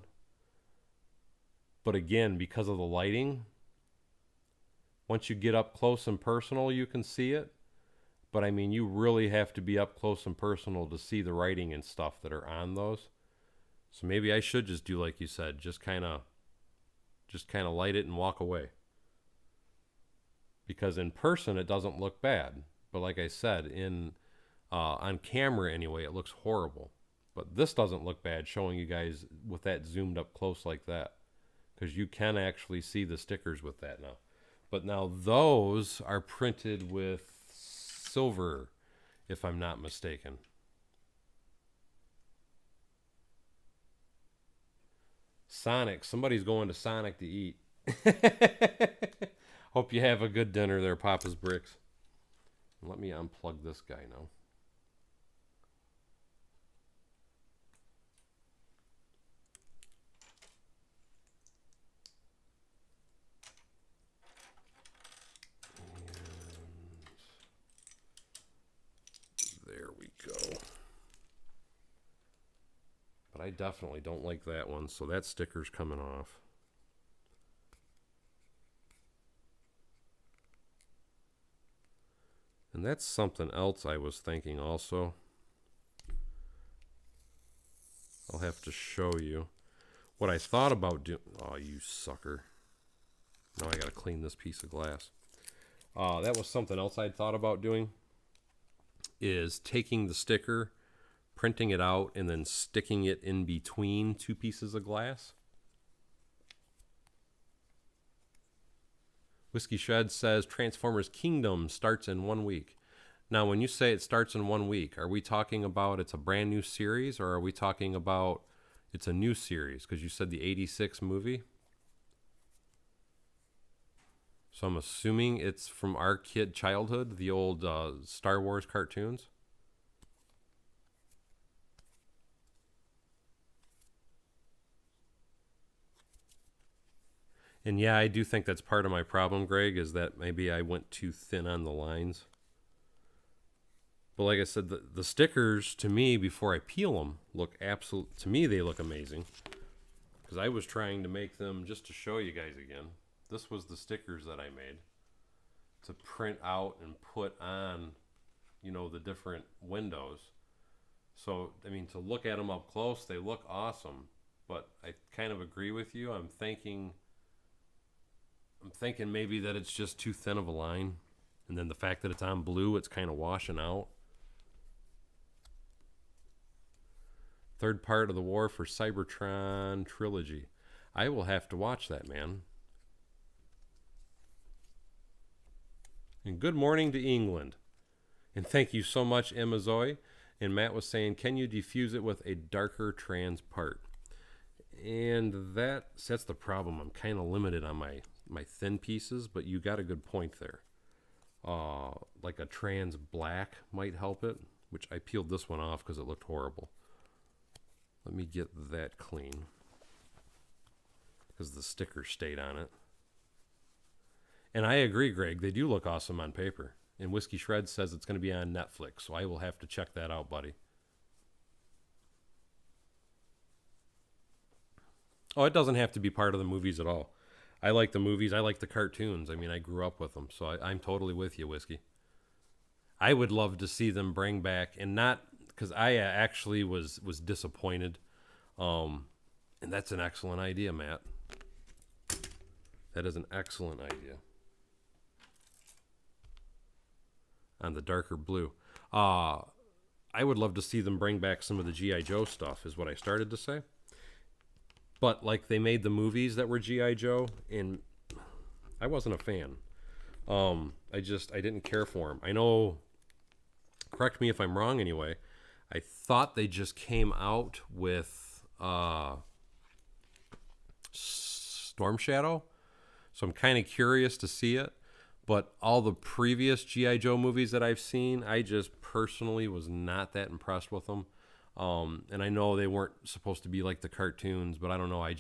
But again, because of the lighting, once you get up close and personal, you can see it. But I mean, you really have to be up close and personal to see the writing and stuff that are on those. So maybe I should just do like you said, just kind of light it and walk away. Because in person it doesn't look bad, but like I said, on camera anyway, it looks horrible. But this doesn't look bad, showing you guys with that zoomed up close like that, because you can actually see the stickers with that now. But now those are printed with silver, if I'm not mistaken. Sonic. Somebody's going to Sonic to eat. Hope you have a good dinner there, Papa's Bricks. Let me unplug this guy now. And there we go. But I definitely don't like that one, so that sticker's coming off. And that's something else I was thinking also. I'll have to show you what I thought about doing. Oh, you sucker. Now I gotta clean this piece of glass. That was something else I'd thought about doing, is taking the sticker, printing it out, and then sticking it in between two pieces of glass. Whiskey Shed says Transformers Kingdom starts in 1 week. Now, when you say it starts in 1 week, are we talking about it's a brand new series, or are we talking about it's a new series? Because you said the 86 movie. So I'm assuming it's from our kid childhood, the old Star Wars cartoons. And yeah, I do think that's part of my problem, Greg, is that maybe I went too thin on the lines. But like I said, the stickers, to me, before I peel them, look absolute. To me, they look amazing. Because I was trying to make them, just to show you guys again, this was the stickers that I made to print out and put on, you know, the different windows. So, I mean, to look at them up close, they look awesome. But I kind of agree with you. I'm thinking maybe that it's just too thin of a line. And then the fact that it's on blue, it's kind of washing out. Third part of the War for Cybertron trilogy. I will have to watch that, man. And good morning to England. And thank you so much, Emma Zoe. And Matt was saying, can you diffuse it with a darker trans part? And that's the problem. I'm kind of limited on my thin pieces, but you got a good point there. Like a trans black might help it, which I peeled this one off because it looked horrible. Let me get that clean because the sticker stayed on it. And I agree, Greg. They do look awesome on paper. And Whiskey Shred says it's going to be on Netflix, so I will have to check that out, buddy. Oh, it doesn't have to be part of the movies at all. I like the movies. I like the cartoons. I mean, I grew up with them, so I'm totally with you, Whiskey. I would love to see them bring back, and not because I actually was disappointed. And that's an excellent idea, Matt. That is an excellent idea. On the darker blue. I would love to see them bring back some of the G.I. Joe stuff, is what I started to say. But, like, they made the movies that were G.I. Joe, and I wasn't a fan. I didn't care for them. I know, correct me if I'm wrong anyway, I thought they just came out with Storm Shadow. So I'm kind of curious to see it. But all the previous G.I. Joe movies that I've seen, I just personally was not that impressed with them. And I know they weren't supposed to be like the cartoons, but I don't know. I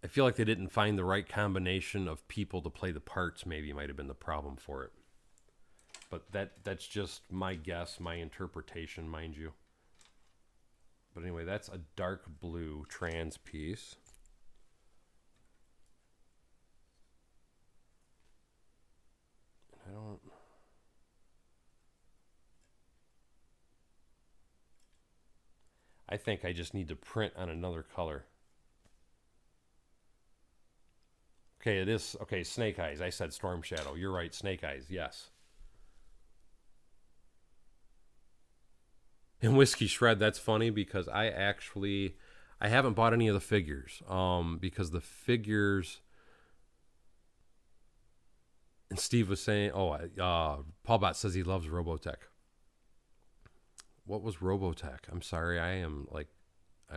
feel like they didn't find the right combination of people to play the parts. Maybe might have been the problem for it. But that's just my guess, my interpretation, mind you. But anyway, that's a dark blue trans piece. I think I just need to print on another color. Okay, it is. Okay, Snake Eyes. I said Storm Shadow. You're right, Snake Eyes. Yes. And Whiskey Shred, that's funny because I haven't bought any of the figures. Because the figures, and Steve was saying, Paul Bot says he loves Robotech. What was Robotech? I'm sorry,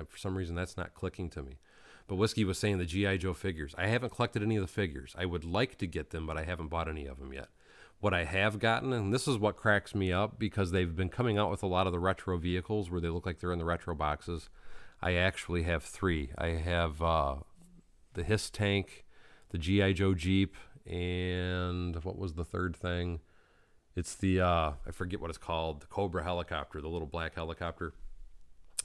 For some reason, that's not clicking to me. But Whiskey was saying the G.I. Joe figures. I haven't collected any of the figures. I would like to get them, but I haven't bought any of them yet. What I have gotten, and this is what cracks me up, because they've been coming out with a lot of the retro vehicles where they look like they're in the retro boxes. I actually have 3. I have the Hiss tank, the G.I. Joe Jeep, and what was the third thing? It's the, I forget what it's called, the Cobra helicopter, the little black helicopter.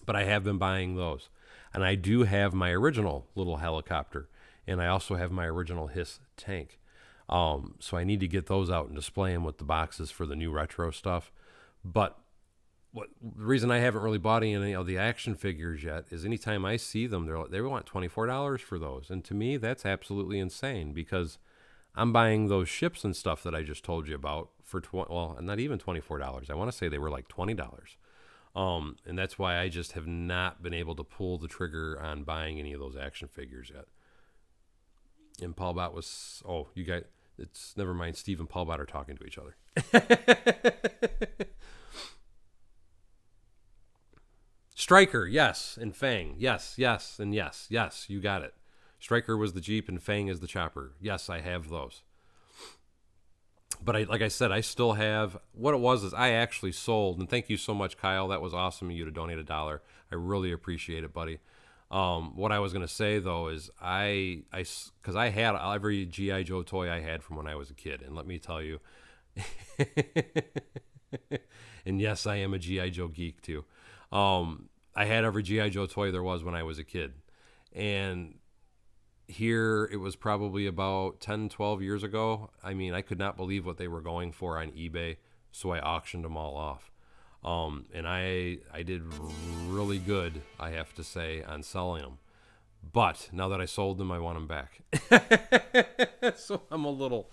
But I have been buying those. And I do have my original little helicopter. And I also have my original Hiss tank. So I need to get those out and display them with the boxes for the new retro stuff. But the reason I haven't really bought any of the action figures yet is anytime I see them, they want $24 for those. And to me, that's absolutely insane, because I'm buying those ships and stuff that I just told you about for, not even $24. I want to say they were like $20. And that's why I just have not been able to pull the trigger on buying any of those action figures yet. And Paul Bot was, you guys, it's never mind. Steve and Paul Bot are talking to each other. Striker, yes, and Fang, yes, and yes, you got it. Striker was the Jeep and Fang is the chopper. Yes, I have those. But like I said, I still have, what it was is I actually sold, and thank you so much, Kyle. That was awesome of you to donate $1. I really appreciate it, buddy. What I was going to say, though, is because I had every G.I. Joe toy I had from when I was a kid. And let me tell you, and yes, I am a G.I. Joe geek, too. I had every G.I. Joe toy there was when I was a kid. And here it was probably about 10, 12 years ago. I mean, I could not believe what they were going for on eBay, so I auctioned them all off. And I did really good, I have to say, on selling them. But now that I sold them, I want them back. So I'm a little,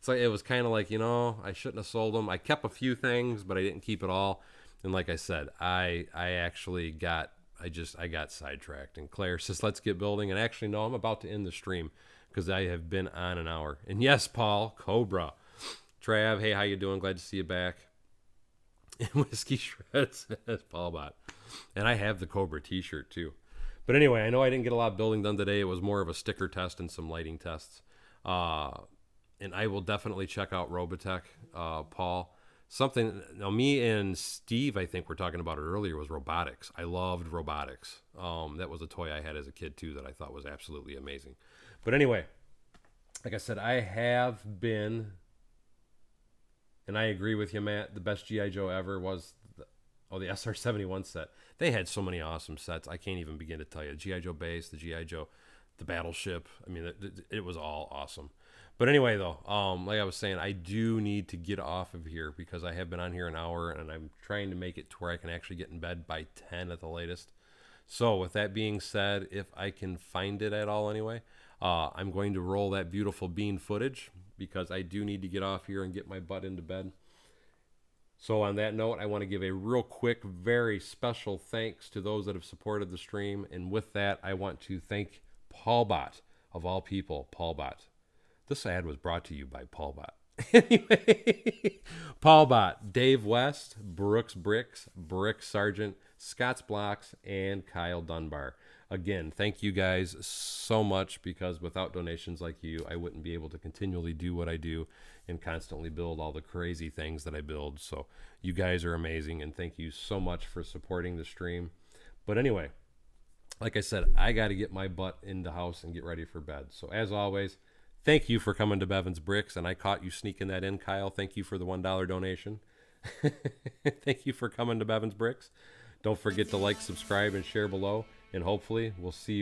it was kind of like, I shouldn't have sold them. I kept a few things, but I didn't keep it all. And like I said, I actually got sidetracked. And Claire says, let's get building. And actually, no, I'm about to end the stream because I have been on an hour. And yes, Paul, Cobra. Trav, hey, how you doing? Glad to see you back. And Whiskey Shreds says Paul Bot. And I have the Cobra t-shirt too. But anyway, I know I didn't get a lot of building done today. It was more of a sticker test and some lighting tests. And I will definitely check out Robotech, Paul. Now me and Steve, I think we're talking about it earlier, was robotics. I loved robotics. That was a toy I had as a kid too that I thought was absolutely amazing. But anyway, like I said, I have been, and I agree with you, Matt, the best G.I. Joe ever was the SR-71 set. They had so many awesome sets. I can't even begin to tell you. G.I. Joe base, the G.I. Joe, the battleship. I mean, it was all awesome. But anyway, though, like I was saying, I do need to get off of here because I have been on here an hour, and I'm trying to make it to where I can actually get in bed by 10 at the latest. So with that being said, if I can find it at all anyway, I'm going to roll that beautiful bean footage because I do need to get off here and get my butt into bed. So on that note, I want to give a real quick, very special thanks to those that have supported the stream. And with that, I want to thank Paul Bot, of all people, Paul Bot. This ad was brought to you by Paul Bot. Anyway, Paul Bot, Dave West, Brooks Bricks, Brick Sargent, Scott's Blocks, and Kyle Dunbar. Again, thank you guys so much because without donations like you, I wouldn't be able to continually do what I do and constantly build all the crazy things that I build. So you guys are amazing, and thank you so much for supporting the stream. But anyway, like I said, I got to get my butt in the house and get ready for bed. So as always, thank you for coming to Bevan's Bricks, and I caught you sneaking that in, Kyle. Thank you for the $1 donation. Thank you for coming to Bevan's Bricks. Don't forget to like, subscribe, and share below, and hopefully we'll see you